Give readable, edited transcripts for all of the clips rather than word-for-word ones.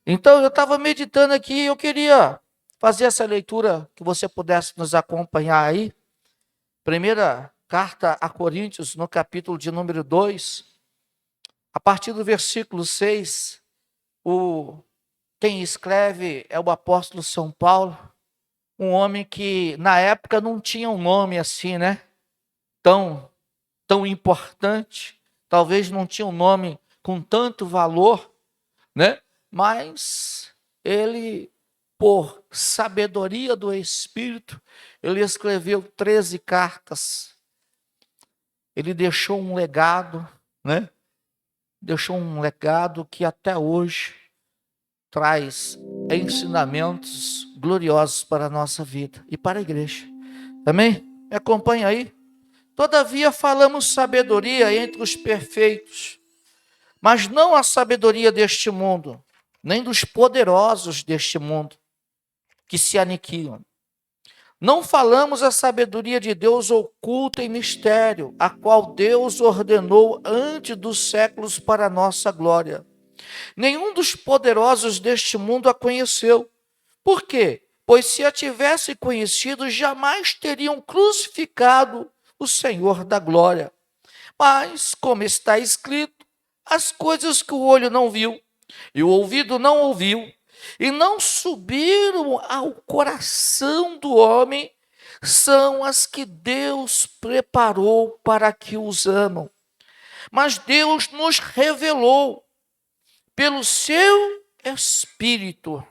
Então, eu estava meditando aqui, eu queria fazer essa leitura, que você pudesse nos acompanhar aí. Primeira carta a Coríntios, no capítulo de número 2, a partir do versículo 6, quem escreve é o apóstolo São Paulo, um homem que na época não tinha um nome assim, né? Tão importante, talvez não tinha um nome com tanto valor, né? Mas ele, por sabedoria do Espírito, ele escreveu 13 cartas. Ele deixou um legado, né? Deixou um legado que até hoje traz ensinamentos gloriosos para a nossa vida e para a igreja. Amém? Me acompanha aí. Todavia falamos sabedoria entre os perfeitos, mas não a sabedoria deste mundo, nem dos poderosos deste mundo, que se aniquilam. Não falamos a sabedoria de Deus oculta em mistério, a qual Deus ordenou antes dos séculos para a nossa glória. Nenhum dos poderosos deste mundo a conheceu. Por quê? Pois se a tivesse conhecido, jamais teriam crucificado o Senhor da glória. Mas, como está escrito, as coisas que o olho não viu, e o ouvido não ouviu, e não subiram ao coração do homem, são as que Deus preparou para que os amam. Mas Deus nos revelou pelo seu Espírito.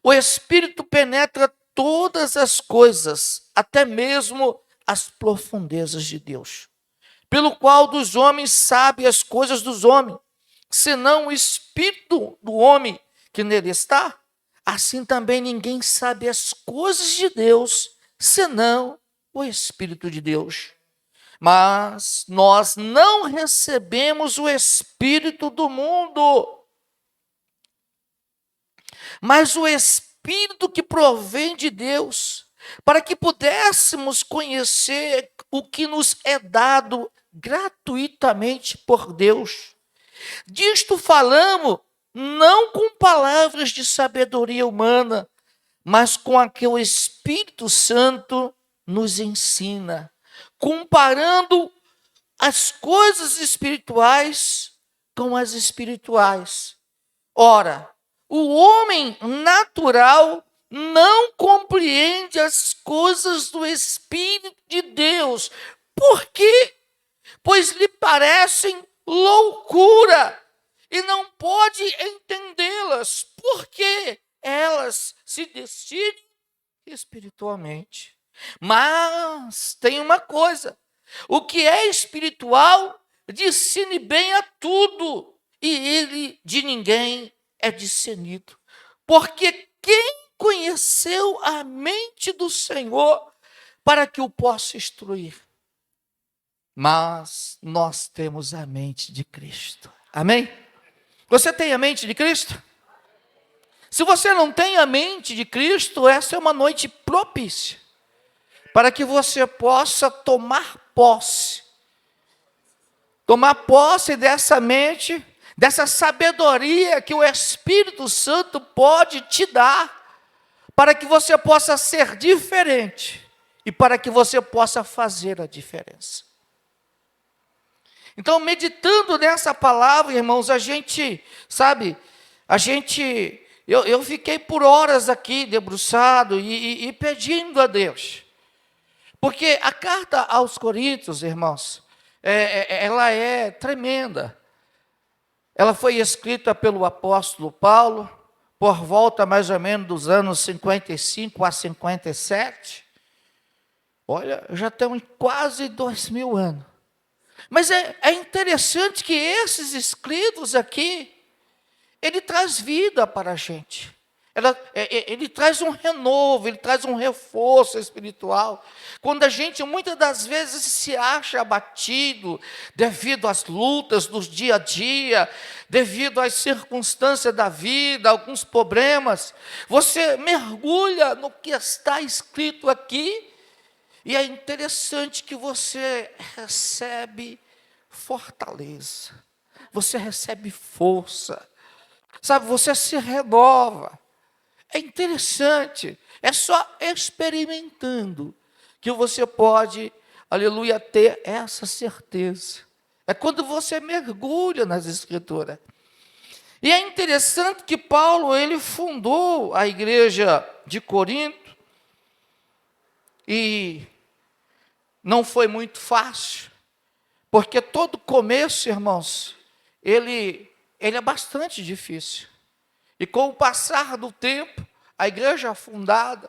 O Espírito penetra todas as coisas, até mesmo as profundezas de Deus, pelo qual dos homens sabe as coisas dos homens, senão o Espírito do homem que nele está. Assim também ninguém sabe as coisas de Deus, senão o Espírito de Deus. Mas nós não recebemos o Espírito do mundo, mas o Espírito que provém de Deus, para que pudéssemos conhecer o que nos é dado gratuitamente por Deus. Disto falamos não com palavras de sabedoria humana, mas com a que o Espírito Santo nos ensina, comparando as coisas espirituais com as espirituais. Ora, o homem natural não compreende as coisas do Espírito de Deus. Por quê? Pois lhe parecem loucura e não pode entendê-las, porque elas se decidem espiritualmente. Mas tem uma coisa: o que é espiritual discerne bem a tudo, e ele de ninguém é discernido. Porque quem conheceu a mente do Senhor para que o possa instruir? Mas nós temos a mente de Cristo. Amém? Você tem a mente de Cristo? Se você não tem a mente de Cristo, essa é uma noite propícia para que você possa tomar posse dessa mente, dessa sabedoria que o Espírito Santo pode te dar, para que você possa ser diferente e para que você possa fazer a diferença. Então, meditando nessa palavra, irmãos, eu fiquei por horas aqui debruçado e pedindo a Deus. Porque a carta aos Coríntios, irmãos, ela é tremenda. Ela foi escrita pelo apóstolo Paulo, por volta mais ou menos dos anos 55 a 57. Olha, já estamos em quase 2000 anos. Mas é interessante que esses escritos aqui, ele traz vida para a gente. Ele traz um renovo, ele traz um reforço espiritual. Quando a gente muitas das vezes se acha abatido devido às lutas do dia a dia, devido às circunstâncias da vida, alguns problemas, você mergulha no que está escrito aqui, e é interessante que você recebe fortaleza, você recebe força. sabe, você se renova. É interessante, é só experimentando que você pode, aleluia, ter essa certeza. É quando você mergulha nas Escrituras. E é interessante que Paulo, ele fundou a igreja de Corinto, e não foi muito fácil, porque todo começo, irmãos, ele é bastante difícil. E com o passar do tempo, a igreja fundada,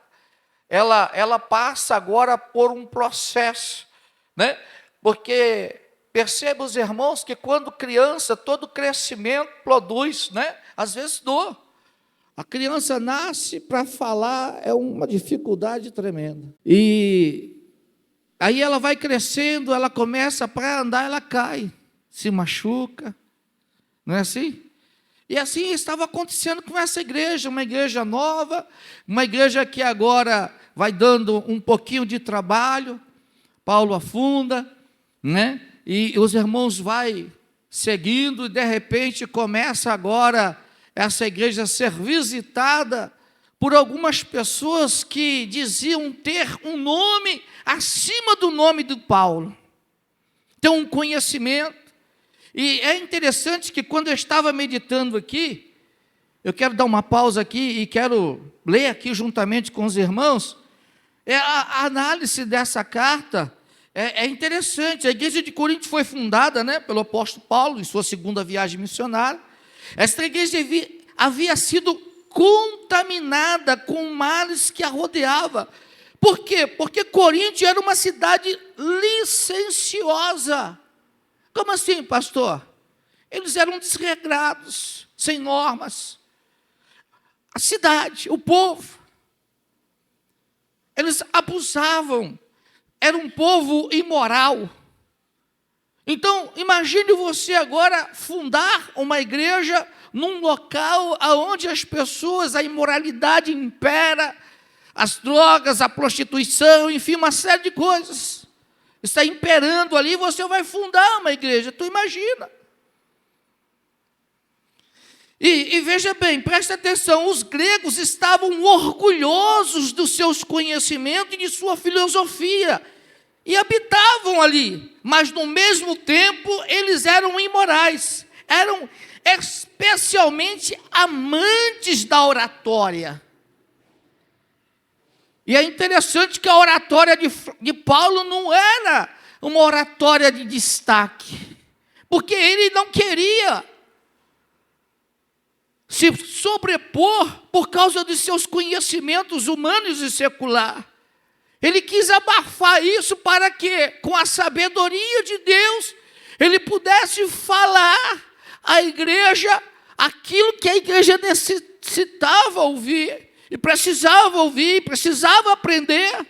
ela passa agora por um processo, né? Porque perceba os irmãos que quando criança, todo crescimento produz, né? Às vezes dor. A criança nasce, para falar é uma dificuldade tremenda. E aí ela vai crescendo, ela começa para andar, ela cai, se machuca, não é assim? E assim estava acontecendo com essa igreja, uma igreja nova, uma igreja que agora vai dando um pouquinho de trabalho. Paulo afunda, né? E os irmãos vai seguindo, e de repente começa agora essa igreja a ser visitada por algumas pessoas que diziam ter um nome acima do nome de Paulo, ter um conhecimento. E é interessante que quando eu estava meditando aqui, eu quero dar uma pausa aqui e quero ler aqui juntamente com os irmãos, a análise dessa carta é interessante. A igreja de Corinto foi fundada, né, pelo apóstolo Paulo, em sua segunda viagem missionária. Esta igreja havia sido contaminada com males que a rodeava. Por quê? Porque Corinto era uma cidade licenciosa. Como assim, pastor? Eles eram desregrados, sem normas. A cidade, o povo, eles abusavam, era um povo imoral. Então, imagine você agora fundar uma igreja num local onde as pessoas, a imoralidade impera, as drogas, a prostituição, enfim, uma série de coisas está imperando ali. Você vai fundar uma igreja, tu imagina. E veja bem, presta atenção, os gregos estavam orgulhosos dos seus conhecimentos e de sua filosofia, e habitavam ali, mas no mesmo tempo eles eram imorais, eram especialmente amantes da oratória. E é interessante que a oratória de Paulo não era uma oratória de destaque, porque ele não queria se sobrepor por causa de seus conhecimentos humanos e seculares. Ele quis abafar isso para que, com a sabedoria de Deus, ele pudesse falar à igreja aquilo que a igreja necessitava ouvir, e precisava aprender.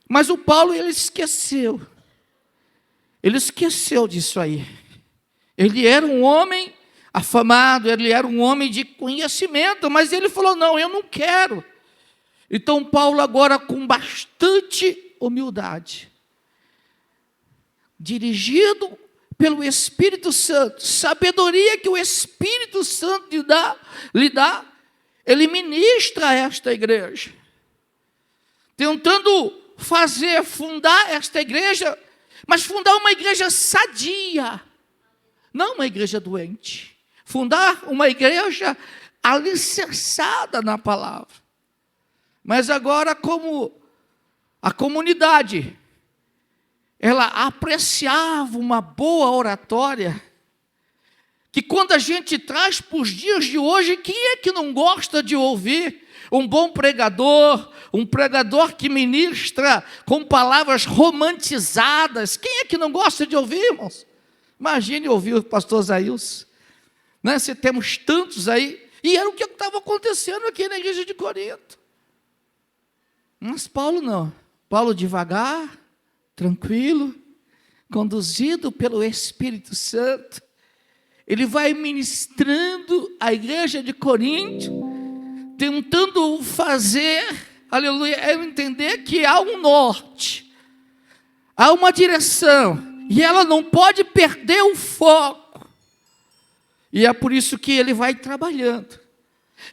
Mas o Paulo, ele esqueceu disso aí. Ele era um homem afamado, ele era um homem de conhecimento, mas ele falou, não, eu não quero. Então Paulo agora, com bastante humildade, dirigido pelo Espírito Santo, sabedoria que o Espírito Santo lhe dá, ele ministra esta igreja, tentando fundar esta igreja, mas fundar uma igreja sadia, não uma igreja doente. Fundar uma igreja alicerçada na palavra. Mas agora, como a comunidade, ela apreciava uma boa oratória, que quando a gente traz para os dias de hoje, quem é que não gosta de ouvir um bom pregador, um pregador que ministra com palavras romantizadas? Quem é que não gosta de ouvir, irmãos? Imagine ouvir o pastor Zailson, né? Se temos tantos aí, e era o que estava acontecendo aqui na igreja de Corinto. Mas Paulo não. Paulo devagar, tranquilo, conduzido pelo Espírito Santo, ele vai ministrando a igreja de Corinto, tentando fazer, aleluia, eu entender que há um norte, há uma direção, e ela não pode perder o foco. E é por isso que ele vai trabalhando.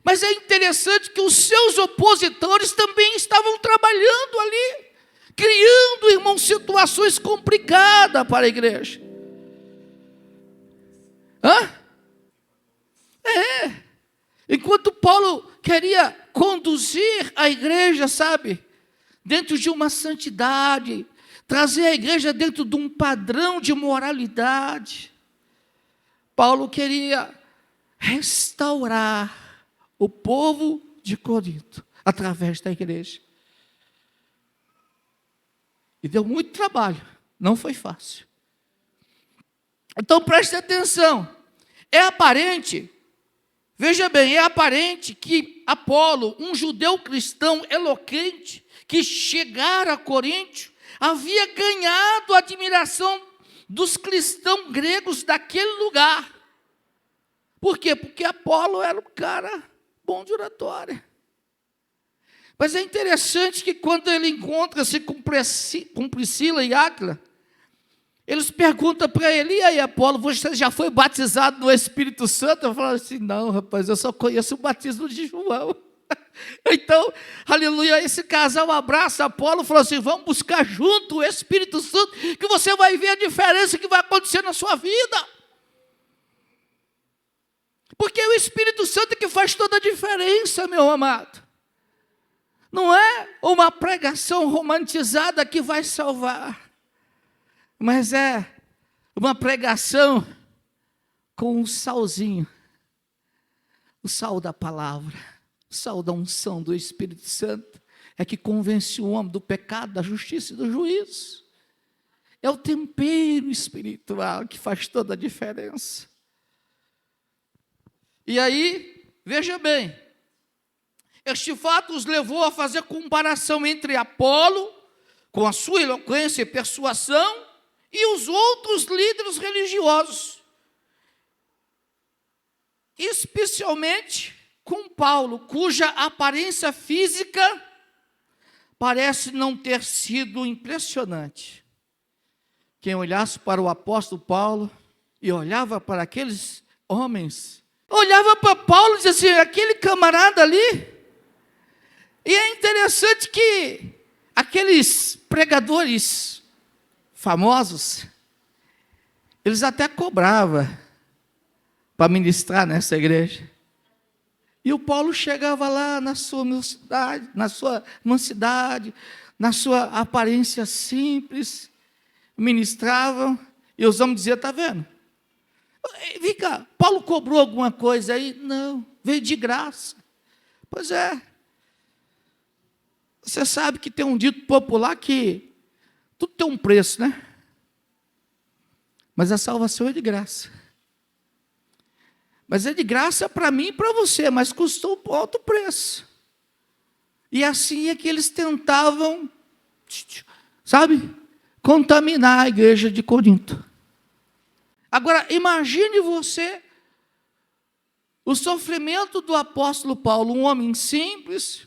Mas é interessante que os seus opositores também estavam trabalhando ali, criando, irmãos, situações complicadas para a igreja. Enquanto Paulo queria conduzir a igreja, sabe, dentro de uma santidade, trazer a igreja dentro de um padrão de moralidade, Paulo queria restaurar o povo de Corinto através da igreja. E deu muito trabalho, não foi fácil. Então preste atenção, é aparente, veja bem, é aparente que Apolo, um judeu cristão eloquente, que chegara a Corinto, havia ganhado a admiração dos cristãos gregos daquele lugar. Por quê? Porque Apolo era um cara bom de oratória. Mas é interessante que quando ele encontra-se com Priscila e Áquila, eles perguntam para ele: e aí, Apolo, você já foi batizado no Espírito Santo? Eu falo assim: não, rapaz, eu só conheço o batismo de João. Então, aleluia, esse casal abraça Apolo e falou assim: vamos buscar junto o Espírito Santo, que você vai ver a diferença que vai acontecer na sua vida. Porque é o Espírito Santo que faz toda a diferença, meu amado. Não é uma pregação romantizada que vai salvar, mas é uma pregação com um salzinho, o sal da palavra, o sal da unção do Espírito Santo, é que convence o homem do pecado, da justiça e do juízo. É o tempero espiritual que faz toda a diferença. E aí, veja bem, este fato os levou a fazer comparação entre Apolo, com a sua eloquência e persuasão, e os outros líderes religiosos, especialmente com Paulo, cuja aparência física parece não ter sido impressionante. Quem olhasse para o apóstolo Paulo e olhava para aqueles homens, olhava para Paulo e dizia assim: aquele camarada ali. E é interessante que aqueles pregadores famosos, eles até cobravam para ministrar nessa igreja. E o Paulo chegava lá na sua mansidade, na sua aparência simples, ministravam, e os homens diziam: está vendo? Vem cá, Paulo cobrou alguma coisa aí? Não, veio de graça. Pois é. Você sabe que tem um dito popular que tudo tem um preço, né? Mas a salvação é de graça. Mas é de graça para mim e para você, mas custou um alto preço. E assim é que eles tentavam, sabe, contaminar a igreja de Corinto. Agora, imagine você o sofrimento do apóstolo Paulo, um homem simples,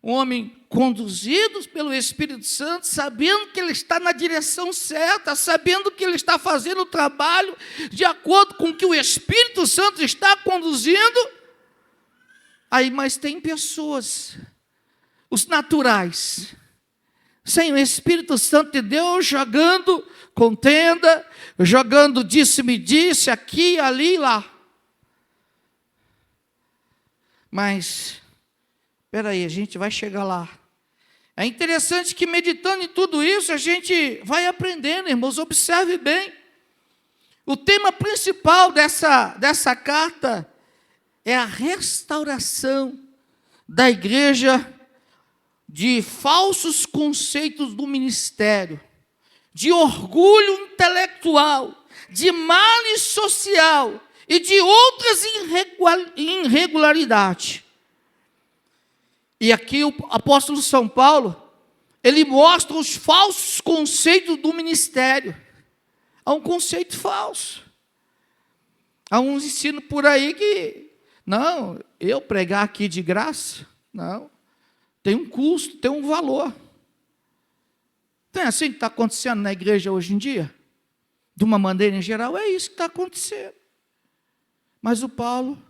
um homem conduzido pelo Espírito Santo, sabendo que ele está na direção certa, sabendo que ele está fazendo o trabalho de acordo com o que o Espírito Santo está conduzindo. Aí, mas tem pessoas, os naturais, sem o Espírito Santo de Deus, jogando contenda, jogando disse-me disse, aqui, ali, lá. Mas, espera aí, a gente vai chegar lá. É interessante que meditando em tudo isso, a gente vai aprendendo, irmãos, observe bem. O tema principal dessa carta é a restauração da igreja de falsos conceitos do ministério, de orgulho intelectual, de malice social e de outras irregularidades. E aqui o apóstolo São Paulo, ele mostra os falsos conceitos do ministério. Há um conceito falso. Há uns ensinos por aí que, não, eu pregar aqui de graça, não. Tem um custo, tem um valor. Não é assim que está acontecendo na igreja hoje em dia? De uma maneira em geral, é isso que está acontecendo. Mas o Paulo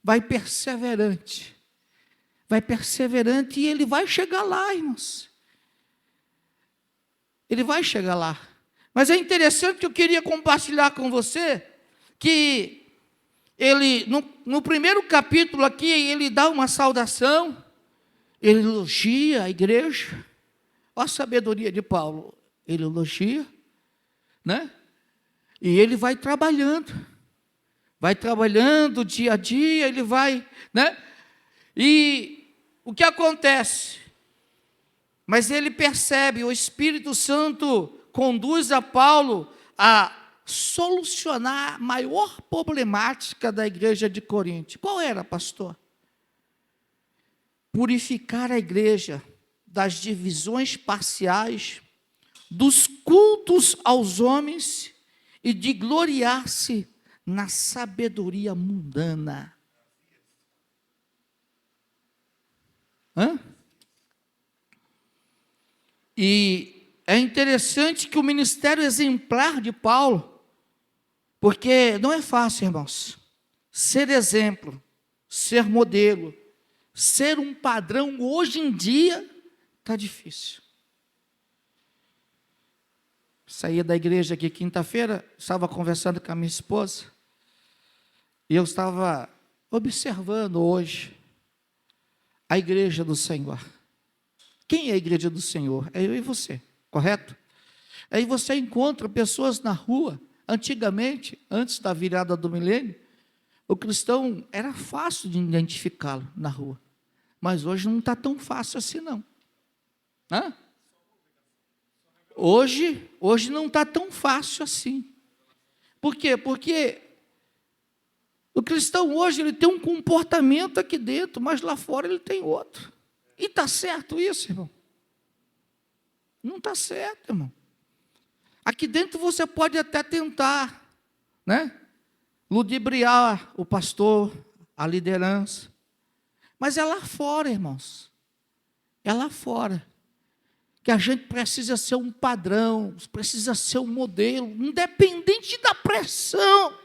vai perseverante e ele vai chegar lá, irmãos. Ele vai chegar lá. Mas é interessante que eu queria compartilhar com você que ele, no primeiro capítulo aqui, ele dá uma saudação, ele elogia a igreja. Olha a sabedoria de Paulo. Ele elogia, né? E ele vai trabalhando dia a dia, ele vai, né? E o que acontece? Mas ele percebe, o Espírito Santo conduz a Paulo a solucionar a maior problemática da igreja de Corinto. Qual era, pastor? Purificar a igreja das divisões parciais, dos cultos aos homens e de gloriar-se na sabedoria mundana. E é interessante que o ministério exemplar de Paulo, porque não é fácil, irmãos, ser exemplo, ser modelo, ser um padrão, hoje em dia, está difícil. Saía da igreja aqui quinta-feira, estava conversando com a minha esposa, e eu estava observando hoje a igreja do Senhor. Quem é a igreja do Senhor? É eu e você, correto? Aí você encontra pessoas na rua. Antigamente, antes da virada do milênio, o cristão era fácil de identificá-lo na rua. Mas hoje não está tão fácil assim, não. Hoje não está tão fácil assim. Por quê? Porque o cristão hoje ele tem um comportamento aqui dentro, mas lá fora ele tem outro. E está certo isso, irmão? Não está certo, irmão. Aqui dentro você pode até tentar, né? Ludibriar o pastor, a liderança. Mas é lá fora, irmãos. É lá fora. Que a gente precisa ser um padrão, precisa ser um modelo, independente da pressão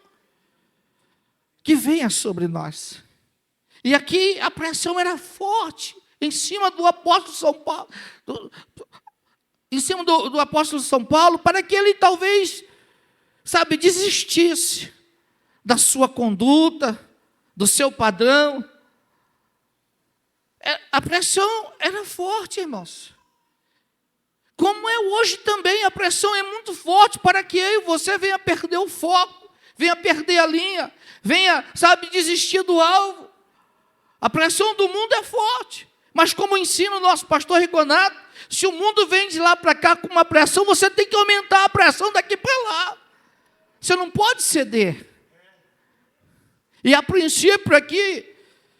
que venha sobre nós. E aqui a pressão era forte em cima do apóstolo São Paulo, em cima do apóstolo São Paulo, para que ele talvez, desistisse da sua conduta, do seu padrão. A pressão era forte, irmãos. Como é hoje também, a pressão é muito forte para que eu e você venha perder o foco, venha perder a linha, venha, desistir do alvo. A pressão do mundo é forte. Mas como ensina o nosso pastor Rigonato, se o mundo vem de lá para cá com uma pressão, você tem que aumentar a pressão daqui para lá. Você não pode ceder. E a princípio aqui,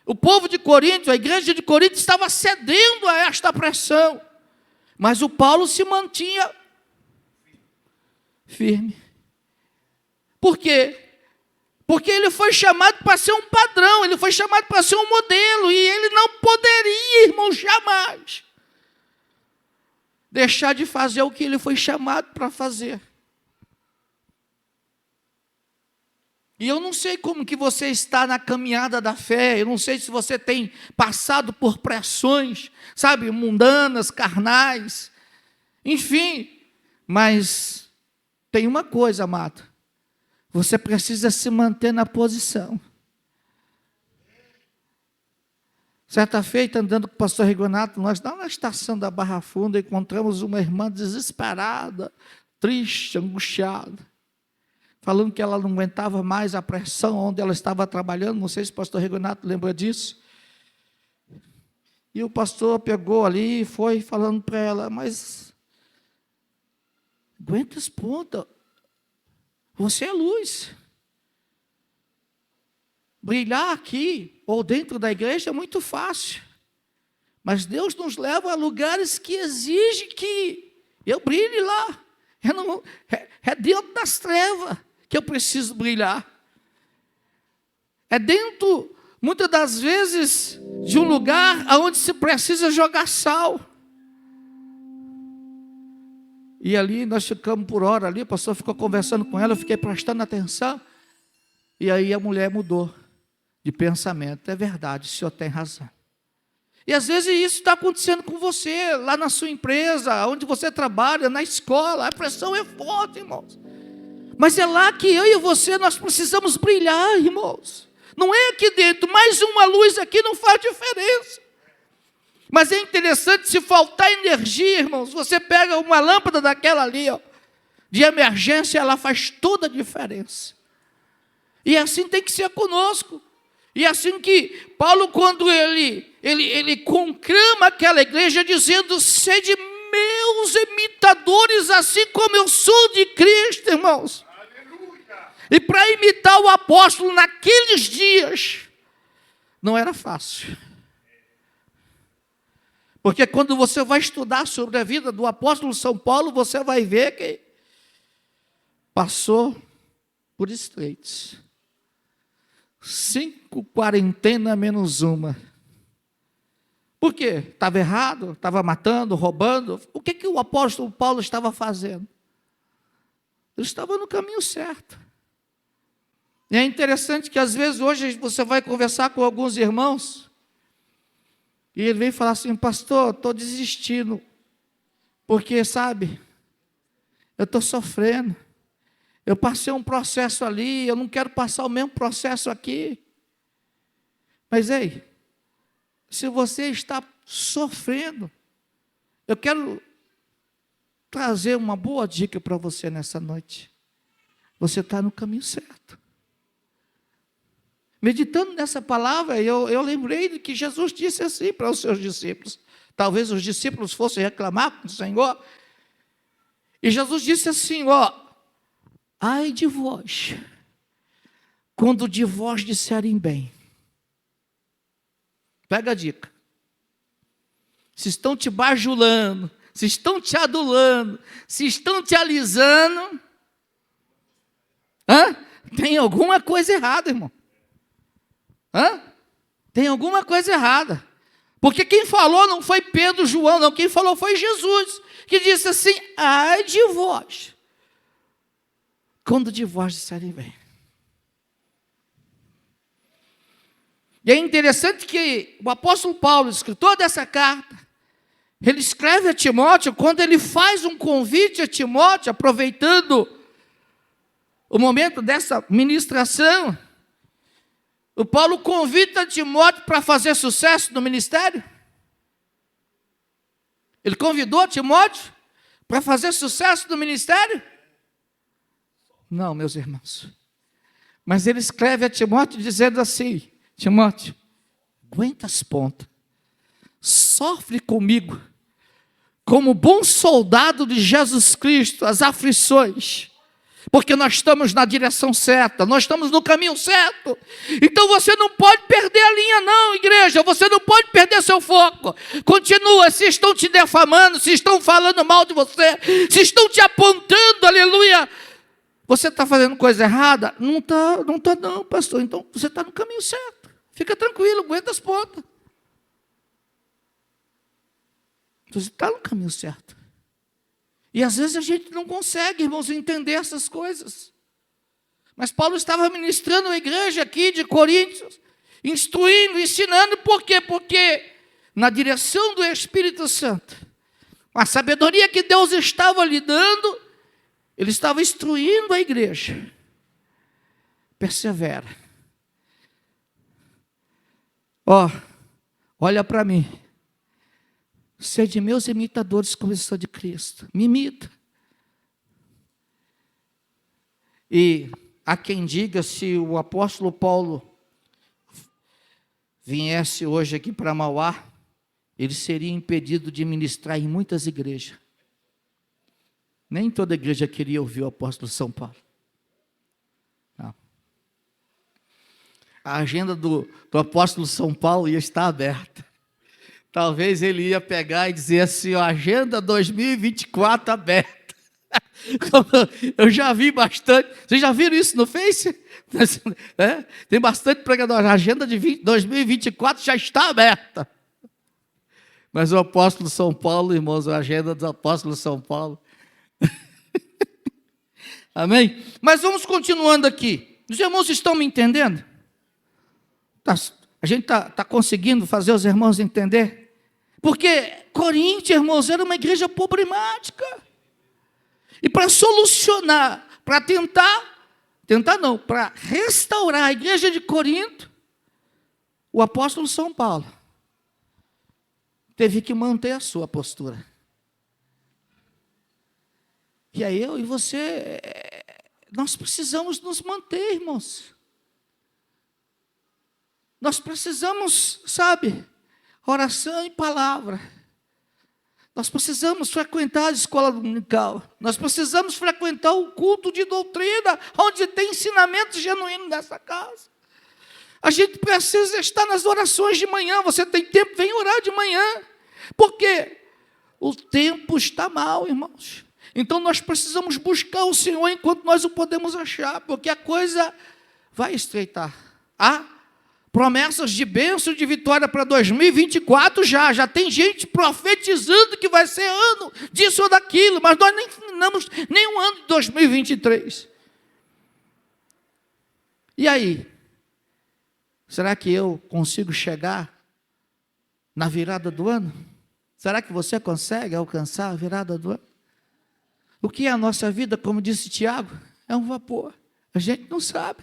o povo de Corinto, a igreja de Corinto estava cedendo a esta pressão. Mas o Paulo se mantinha firme. Por quê? Porque ele foi chamado para ser um padrão, ele foi chamado para ser um modelo, e ele não poderia, irmão, jamais deixar de fazer o que ele foi chamado para fazer. E eu não sei como que você está na caminhada da fé, eu não sei se você tem passado por pressões, mundanas, carnais, enfim, mas tem uma coisa, amado, você precisa se manter na posição. Certa feita, andando com o pastor Rigonato, nós lá na estação da Barra Funda, encontramos uma irmã desesperada, triste, angustiada, falando que ela não aguentava mais a pressão onde ela estava trabalhando. Não sei se o pastor Rigonato lembra disso. E o pastor pegou ali e foi falando para ela, mas aguenta as pontas, você é luz. Brilhar aqui ou dentro da igreja é muito fácil, mas Deus nos leva a lugares que exigem que eu brilhe lá. É dentro das trevas que eu preciso brilhar. É dentro, muitas das vezes, de um lugar onde se precisa jogar sal. E ali nós ficamos por hora ali, o pastor ficou conversando com ela, eu fiquei prestando atenção. E aí a mulher mudou de pensamento. É verdade, o senhor tem razão. E às vezes isso está acontecendo com você, lá na sua empresa, onde você trabalha, na escola. A pressão é forte, irmãos. Mas é lá que eu e você, nós precisamos brilhar, irmãos. Não é aqui dentro, mais uma luz aqui não faz diferença. Mas é interessante, se faltar energia, irmãos, você pega uma lâmpada daquela ali, ó, de emergência, ela faz toda a diferença. E assim tem que ser conosco. E assim que Paulo, quando ele conclama aquela igreja, dizendo: sede meus imitadores, assim como eu sou de Cristo, irmãos. Aleluia. E para imitar o apóstolo naqueles dias, não era fácil. Porque quando você vai estudar sobre a vida do apóstolo São Paulo, você vai ver que passou por estreitos. 5 quarentenas menos uma. Por quê? Estava errado? Estava matando, roubando? O que o apóstolo Paulo estava fazendo? Ele estava no caminho certo. E é interessante que às vezes hoje você vai conversar com alguns irmãos e ele vem falar assim: pastor, estou desistindo, porque sabe, eu estou sofrendo. Eu passei um processo ali, eu não quero passar o mesmo processo aqui. Mas ei, se você está sofrendo, eu quero trazer uma boa dica para você nessa noite. Você está no caminho certo. Meditando nessa palavra, eu lembrei de que Jesus disse assim para os seus discípulos. Talvez os discípulos fossem reclamar com o Senhor. E Jesus disse assim, ó: ai de vós, quando de vós disserem bem. Pega a dica. Se estão te bajulando, se estão te adulando, se estão te alisando, tem alguma coisa errada, irmão. Tem alguma coisa errada. Porque quem falou não foi Pedro, João, não. Quem falou foi Jesus, que disse assim: ai de vós, quando de vós disserem bem. E é interessante que o apóstolo Paulo, escritor dessa carta, ele escreve a Timóteo, quando ele faz um convite a Timóteo, aproveitando o momento dessa ministração, o Paulo convida Timóteo para fazer sucesso no ministério. Ele convidou Timóteo para fazer sucesso no ministério? Não, meus irmãos. Mas ele escreve a Timóteo dizendo assim: Timóteo, aguenta as pontas, sofre comigo, como bom soldado de Jesus Cristo, as aflições, porque nós estamos na direção certa, nós estamos no caminho certo. Então você não pode perder a linha não, igreja, você não pode perder seu foco. Continua. Se estão te defamando, se estão falando mal de você, se estão te apontando, aleluia, você está fazendo coisa errada? Não está não, pastor. Então você está no caminho certo. Fica tranquilo, aguenta as pontas. Você está no caminho certo. E às vezes a gente não consegue, irmãos, entender essas coisas. Mas Paulo estava ministrando a igreja aqui de Coríntios, instruindo, ensinando. Por quê? Porque na direção do Espírito Santo, a sabedoria que Deus estava lhe dando, ele estava instruindo a igreja. Persevera. Olha para mim. Sede meus imitadores como eu sou de Cristo. Me imita. E há quem diga, se o apóstolo Paulo viesse hoje aqui para Mauá, ele seria impedido de ministrar em muitas igrejas. Nem toda igreja queria ouvir o apóstolo São Paulo. Não. A agenda do apóstolo São Paulo ia estar aberta. Talvez ele ia pegar e dizer assim, agenda 2024 aberta. Eu já vi bastante. Vocês já viram isso no Face? Tem bastante pregador. A agenda de 2024 já está aberta. Mas o apóstolo São Paulo, irmãos, a agenda do apóstolo São Paulo. Amém? Mas vamos continuando aqui. Os irmãos estão me entendendo? A gente está conseguindo fazer os irmãos entender? Porque Corinto, irmãos, era uma igreja problemática. E para solucionar, para para restaurar a igreja de Corinto, o apóstolo São Paulo teve que manter a sua postura. E aí eu e você, nós precisamos nos manter, irmãos. Nós precisamos, sabe, oração e palavra. Nós precisamos frequentar a escola dominical. Nós precisamos frequentar o culto de doutrina, onde tem ensinamento genuíno nessa casa. A gente precisa estar nas orações de manhã. Você tem tempo, vem orar de manhã. Por quê? O tempo está mal, irmãos. Então nós precisamos buscar o Senhor enquanto nós o podemos achar, porque a coisa vai estreitar. Há promessas de bênção, de vitória para 2024 já tem gente profetizando que vai ser ano disso ou daquilo, mas nós nem terminamos nenhum ano de 2023. E aí? Será que eu consigo chegar na virada do ano? Será que você consegue alcançar a virada do ano? O que é a nossa vida, como disse Tiago, é um vapor. A gente não sabe.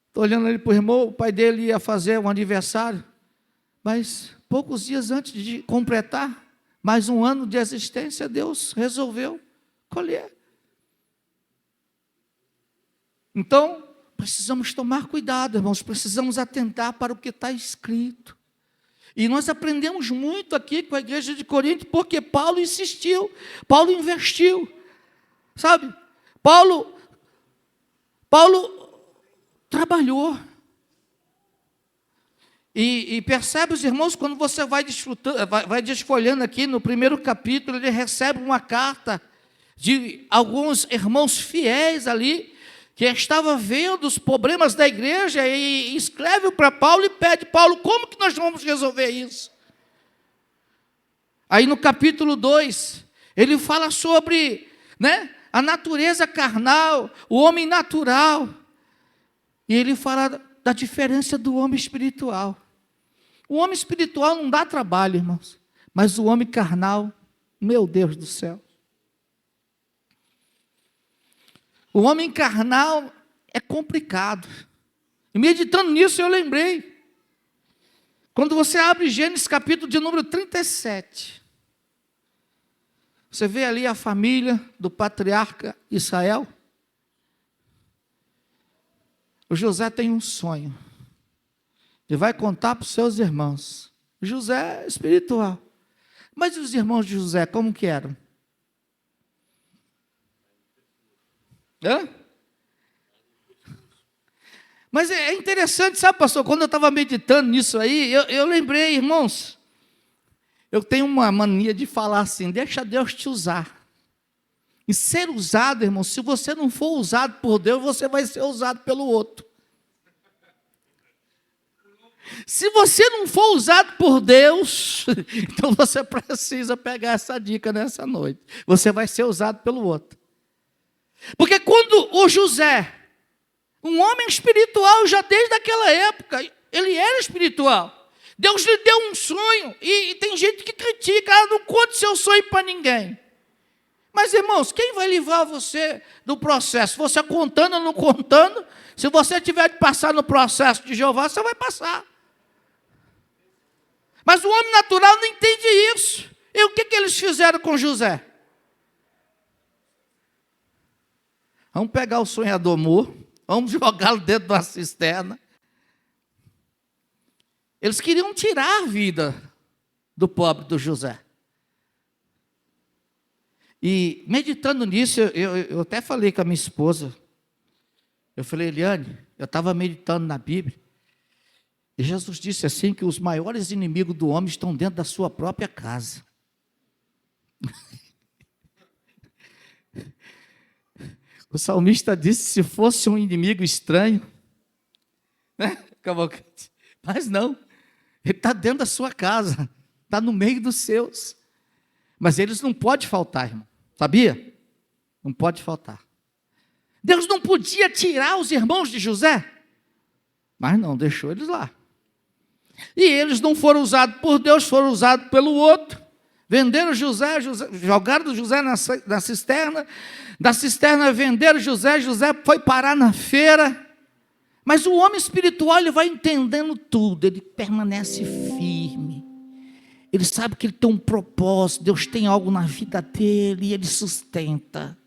Estou olhando ali para o irmão, o pai dele ia fazer um aniversário, mas poucos dias antes de completar mais um ano de existência, Deus resolveu colher. Então, precisamos tomar cuidado, irmãos, precisamos atentar para o que está escrito. E nós aprendemos muito aqui com a igreja de Corinto, porque Paulo insistiu, Paulo investiu, sabe? Paulo trabalhou. E percebe, os irmãos, quando você vai desfolhando aqui no primeiro capítulo, ele recebe uma carta de alguns irmãos fiéis ali, que estava vendo os problemas da igreja, e escreve para Paulo e pede: Paulo, como que nós vamos resolver isso? Aí no capítulo 2, ele fala sobre, a natureza carnal, o homem natural, e ele fala da diferença do homem espiritual. O homem espiritual não dá trabalho, irmãos, mas o homem carnal, meu Deus do céu. O homem carnal é complicado. E meditando nisso, eu lembrei. Quando você abre Gênesis capítulo de número 37, você vê ali a família do patriarca Israel. O José tem um sonho. Ele vai contar para os seus irmãos. José é espiritual. Mas os irmãos de José, como que eram? Hã? Mas é interessante, sabe, pastor, quando eu estava meditando nisso aí, eu lembrei, irmãos, eu tenho uma mania de falar assim: deixa Deus te usar. E ser usado, irmão, se você não for usado por Deus, você vai ser usado pelo outro. Se você não for usado por Deus, então você precisa pegar essa dica nessa noite. Você vai ser usado pelo outro. Porque quando o José, um homem espiritual, já desde aquela época, ele era espiritual. Deus lhe deu um sonho, e tem gente que critica: não conte seu sonho para ninguém. Mas, irmãos, quem vai livrar você do processo? Você contando ou não contando? Se você tiver de passar no processo de Jeová, você vai passar. Mas o homem natural não entende isso. E o que eles fizeram com José? Vamos pegar o sonhador morto, vamos jogá-lo dentro de uma cisterna. Eles queriam tirar a vida do pobre do José. E meditando nisso, eu até falei com a minha esposa. Eu falei: Eliane, eu estava meditando na Bíblia, e Jesus disse assim, que os maiores inimigos do homem estão dentro da sua própria casa. O salmista disse: se fosse um inimigo estranho, mas não, ele está dentro da sua casa, está no meio dos seus. Mas eles não podem faltar, irmão, sabia? Não pode faltar. Deus não podia tirar os irmãos de José, mas não, deixou eles lá. E eles não foram usados por Deus, foram usados pelo outro. Venderam José, jogaram José na cisterna, da cisterna venderam José foi parar na feira. Mas o homem espiritual, ele vai entendendo tudo, ele permanece firme. Ele sabe que ele tem um propósito, Deus tem algo na vida dele, e ele sustenta.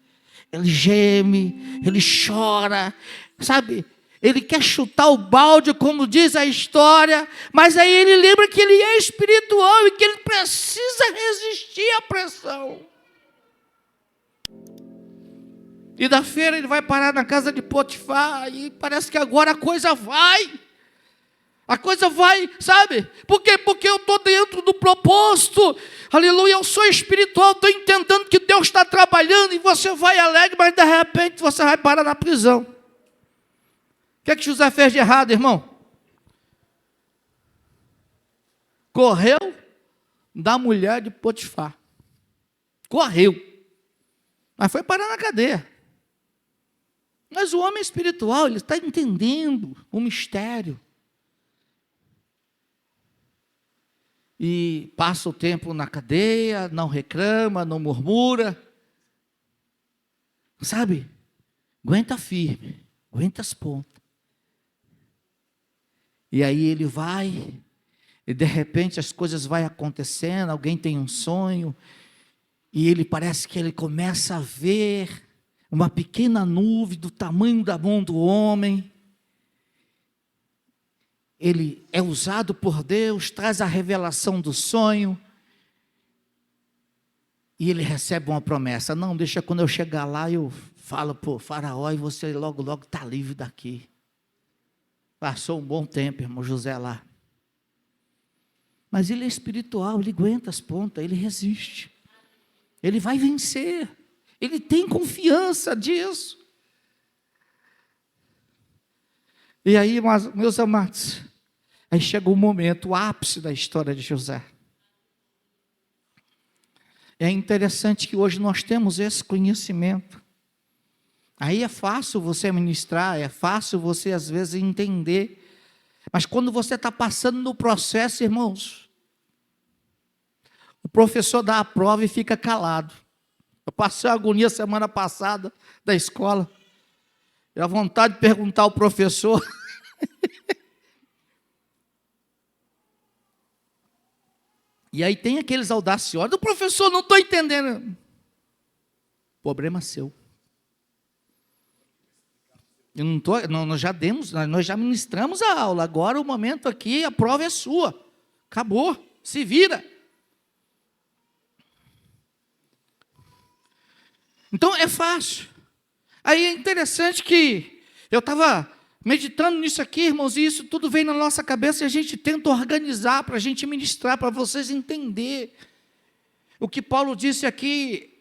Ele geme, ele chora, sabe? Ele quer chutar o balde, como diz a história, mas aí ele lembra que ele é espiritual e que ele precisa resistir à pressão. E da feira ele vai parar na casa de Potifar, e parece que agora a coisa vai, sabe? Por quê? Porque eu estou dentro do propósito, aleluia, eu sou espiritual, estou entendendo que Deus está trabalhando, e você vai alegre, mas de repente você vai parar na prisão. O que é que José fez de errado, irmão? Correu da mulher de Potifar. Correu. Mas foi parar na cadeia. Mas o homem espiritual, ele está entendendo o mistério. E passa o tempo na cadeia, não reclama, não murmura. Sabe? Aguenta firme, aguenta as pontas. E aí ele vai, e de repente as coisas vão acontecendo, alguém tem um sonho, e ele parece que ele começa a ver uma pequena nuvem do tamanho da mão do homem. Ele é usado por Deus, traz a revelação do sonho, e ele recebe uma promessa: não, deixa quando eu chegar lá, eu falo para o faraó, e você logo está livre daqui. Passou um bom tempo, irmão José lá. Mas ele é espiritual, ele aguenta as pontas, ele resiste. Ele vai vencer. Ele tem confiança disso. E aí, meus amados, aí chega o momento, o ápice da história de José. É interessante que hoje nós temos esse conhecimento. Aí é fácil você ministrar, é fácil você às vezes entender. Mas quando você está passando no processo, irmãos, o professor dá a prova e fica calado. Eu passei a agonia semana passada da escola. E a vontade de perguntar ao professor. E aí tem aqueles audaciosos: o professor, não estou entendendo. Problema seu. Nós já ministramos a aula, agora o momento aqui, a prova é sua. Acabou, se vira. Então é fácil. Aí é interessante que eu estava meditando nisso aqui, irmãos, e isso tudo vem na nossa cabeça e a gente tenta organizar para a gente ministrar, para vocês entenderem o que Paulo disse aqui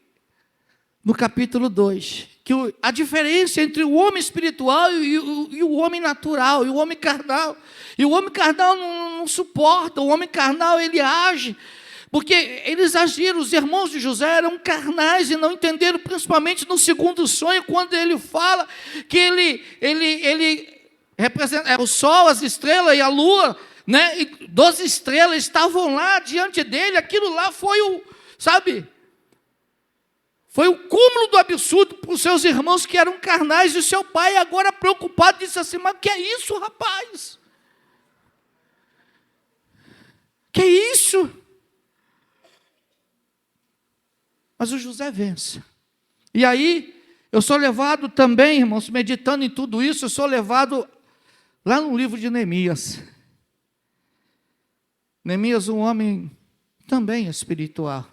no capítulo 2, que a diferença entre o homem espiritual e o homem natural, e o homem carnal. E o homem carnal não suporta, o homem carnal ele age, porque eles agiram, os irmãos de José eram carnais e não entenderam, principalmente no segundo sonho, quando ele fala que ele representa o sol, as estrelas e a lua, né? E 12 estrelas estavam lá diante dele, aquilo lá foi foi o cúmulo do absurdo para os seus irmãos que eram carnais, e o seu pai, agora preocupado, disse assim: mas que é isso, rapaz? Que é isso? Mas o José vence. E aí, eu sou levado também, irmãos, meditando em tudo isso, eu sou levado lá no livro de Neemias. Neemias, um homem também espiritual.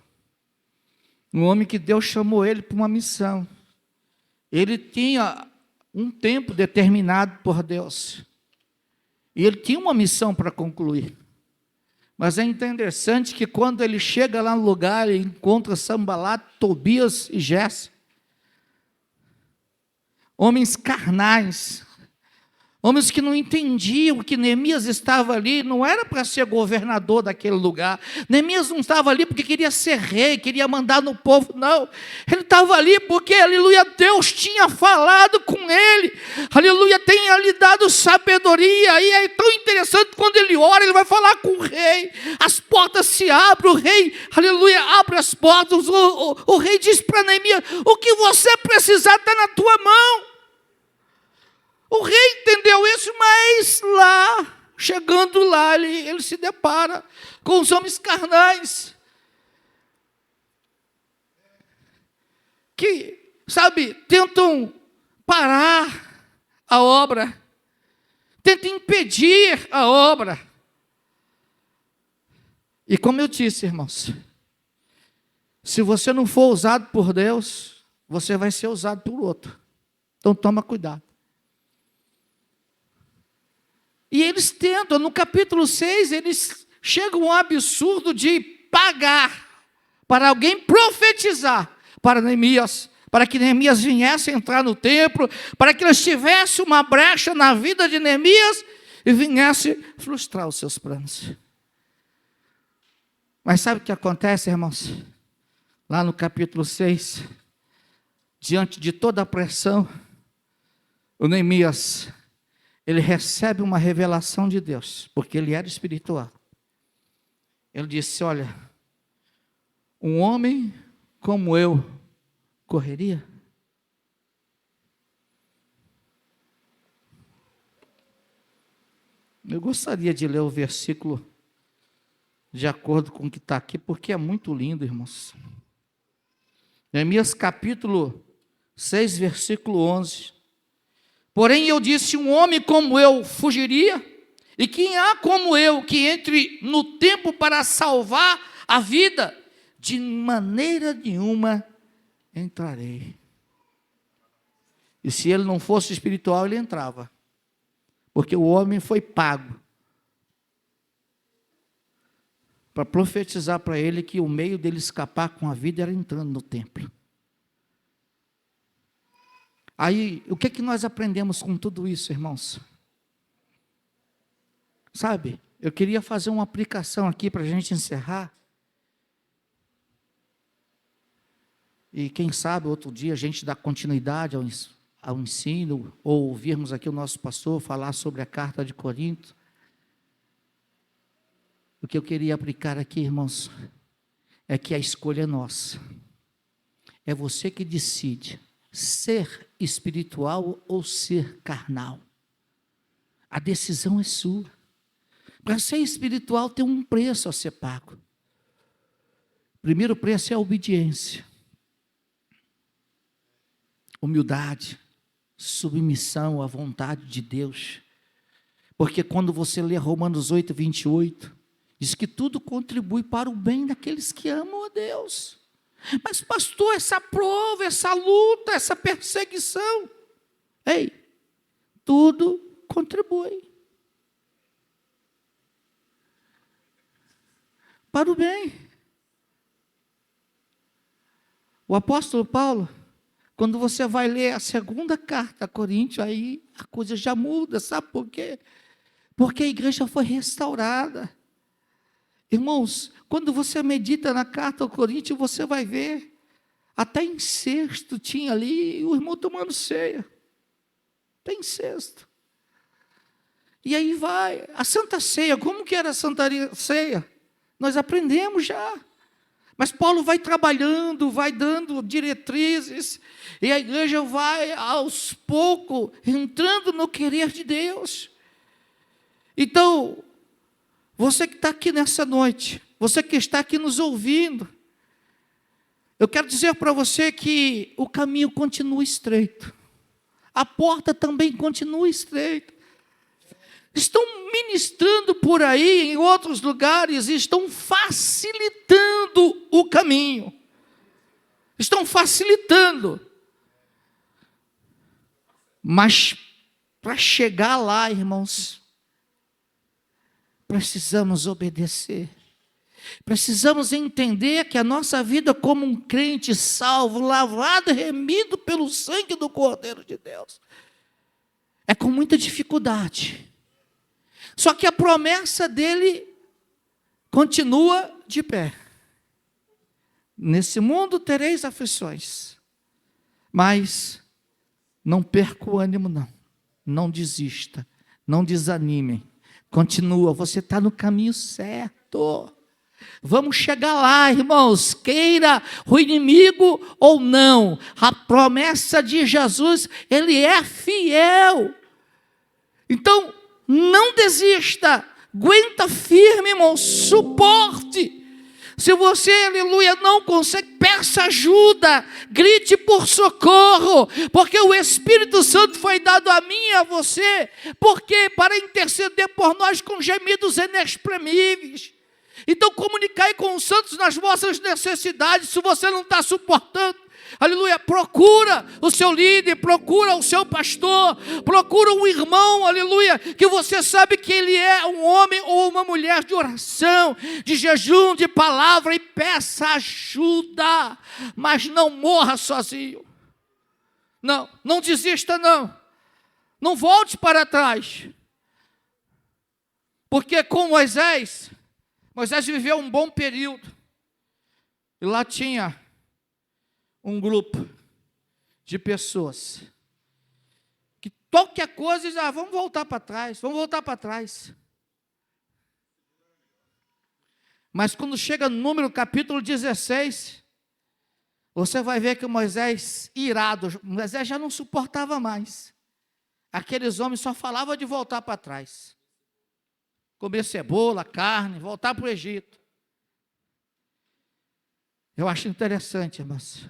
Um homem que Deus chamou ele para uma missão. Ele tinha um tempo determinado por Deus. E ele tinha uma missão para concluir. Mas é interessante que quando ele chega lá no lugar, ele encontra Sanbalat, Tobias e Gésem. Homens carnais. Homens que não entendiam que Neemias estava ali, não era para ser governador daquele lugar. Neemias não estava ali porque queria ser rei, queria mandar no povo, não. Ele estava ali porque, aleluia, Deus tinha falado com ele. Aleluia, tinha lhe dado sabedoria. E é tão interessante, quando ele ora, ele vai falar com o rei. As portas se abrem, o rei, aleluia, abre as portas. O rei diz para Neemias: o que você precisar está na tua mão. O rei entendeu isso, mas lá, chegando lá, ele se depara com os homens carnais, que, sabe, tentam parar a obra, tentam impedir a obra. E como eu disse, irmãos, se você não for usado por Deus, você vai ser usado por outro. Então toma cuidado. E eles tentam, no capítulo 6, eles chegam ao absurdo de pagar para alguém profetizar para Neemias, para que Neemias viesse entrar no templo, para que eles tivessem uma brecha na vida de Neemias e viesse frustrar os seus planos. Mas sabe o que acontece, irmãos? Lá no capítulo 6, diante de toda a pressão, o Neemias, ele recebe uma revelação de Deus, porque ele era espiritual. Ele disse: olha, um homem como eu correria? Eu gostaria de ler o versículo de acordo com o que está aqui, porque é muito lindo, irmãos. Neemias capítulo 6, versículo 11. Porém eu disse: um homem como eu fugiria? E quem há como eu que entre no tempo para salvar a vida? De maneira nenhuma entrarei. E se ele não fosse espiritual, ele entrava. Porque o homem foi pago para profetizar para ele que o meio dele escapar com a vida era entrando no templo. Aí, o que é que nós aprendemos com tudo isso, irmãos? Sabe, eu queria fazer uma aplicação aqui para a gente encerrar. E quem sabe outro dia a gente dá continuidade ao ensino, ou ouvirmos aqui o nosso pastor falar sobre a carta de Corinto. O que eu queria aplicar aqui, irmãos, é que a escolha é nossa. É você que decide ser espiritual ou ser carnal. A decisão é sua. Para ser espiritual tem um preço a ser pago. O primeiro preço é a obediência. Humildade, submissão à vontade de Deus. Porque quando você lê Romanos 8, 28, diz que tudo contribui para o bem daqueles que amam a Deus. Mas pastor, essa prova, essa luta, essa perseguição, ei, tudo contribui para o bem. O apóstolo Paulo, quando você vai ler a segunda carta a Coríntios, aí a coisa já muda, sabe por quê? Porque a igreja foi restaurada. Irmãos, quando você medita na carta ao Coríntios, você vai ver, até incesto tinha ali, o irmão tomando ceia. Tem incesto. E aí vai, a Santa Ceia, como que era a Santa Ceia? Nós aprendemos já. Mas Paulo vai trabalhando, vai dando diretrizes, e a igreja vai, aos poucos, entrando no querer de Deus. Então, você que está aqui nessa noite, você que está aqui nos ouvindo, eu quero dizer para você que o caminho continua estreito, a porta também continua estreita. Estão ministrando por aí, em outros lugares, e estão facilitando o caminho. Estão facilitando. Mas, para chegar lá, irmãos, precisamos obedecer. Precisamos entender que a nossa vida como um crente salvo, lavado e remido pelo sangue do Cordeiro de Deus, é com muita dificuldade. Só que a promessa dele continua de pé. Nesse mundo tereis aflições, mas não perca o ânimo não. Não desista, não desanimem. Continua, você está no caminho certo. Vamos chegar lá, irmãos, queira o inimigo ou não. A promessa de Jesus, ele é fiel. Então, não desista, aguenta firme, irmão, suporte. Se você, aleluia, não consegue, peça ajuda, grite por socorro, porque o Espírito Santo foi dado a mim e a você, porque para interceder por nós com gemidos inexprimíveis. Então comunicai com os santos nas vossas necessidades. Se você não está suportando, aleluia, procura o seu líder, procura o seu pastor, procura um irmão, aleluia, que você sabe que ele é um homem ou uma mulher de oração, de jejum, de palavra, e peça ajuda, mas não morra sozinho. Não desista não volte para trás, porque com Moisés viveu um bom período, e lá tinha um grupo de pessoas que qualquer coisa diz, vamos voltar para trás. Mas quando chega no número capítulo 16, você vai ver que Moisés, irado, Moisés já não suportava mais. Aqueles homens só falavam de voltar para trás. Comer cebola, carne, voltar para o Egito. Eu acho interessante, irmãos,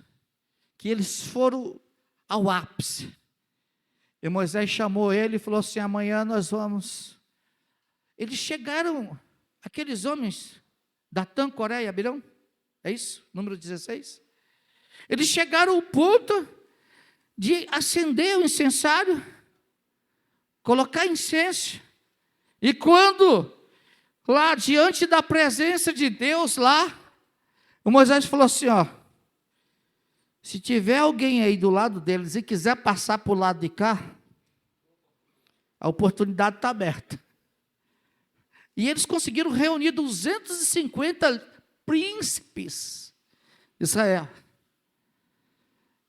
que eles foram ao ápice. E Moisés chamou ele e falou assim, amanhã nós vamos. Eles chegaram, aqueles homens, Datã, Coré e Abirão, é isso? Número 16? Eles chegaram ao ponto de acender o incensário, colocar incenso, e quando, lá diante da presença de Deus, lá, o Moisés falou assim, se tiver alguém aí do lado deles e quiser passar para o lado de cá, a oportunidade está aberta. E eles conseguiram reunir 250 príncipes de Israel.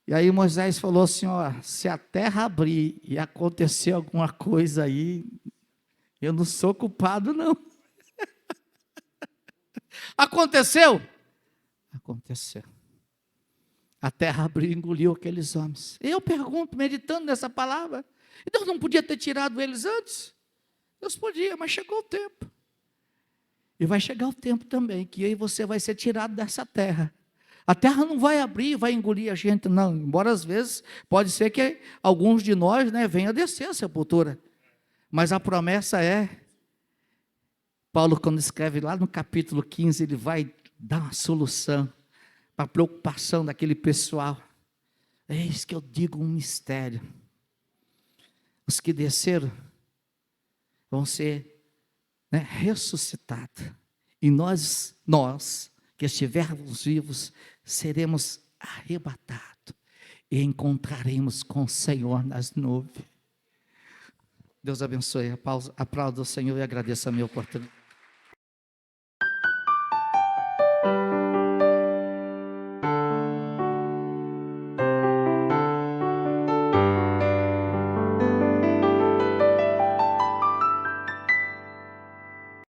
E aí Moisés falou assim, se a terra abrir e acontecer alguma coisa aí, eu não sou culpado não. Aconteceu? Aconteceu. A terra abriu e engoliu aqueles homens. Eu pergunto, meditando nessa palavra, Deus não podia ter tirado eles antes? Deus podia, mas chegou o tempo. E vai chegar o tempo também, que eu e você vai ser tirado dessa terra. A terra não vai abrir e vai engolir a gente, não. Embora às vezes, pode ser que alguns de nós, venham a descer a sepultura. Mas a promessa é, Paulo quando escreve lá no capítulo 15, ele vai dar uma solução para a preocupação daquele pessoal. Eis que eu digo um mistério. Os que desceram vão ser ressuscitados. E nós que estivermos vivos, seremos arrebatados e encontraremos com o Senhor nas nuvens. Deus abençoe. Aplauda o Senhor e agradeça a minha oportunidade.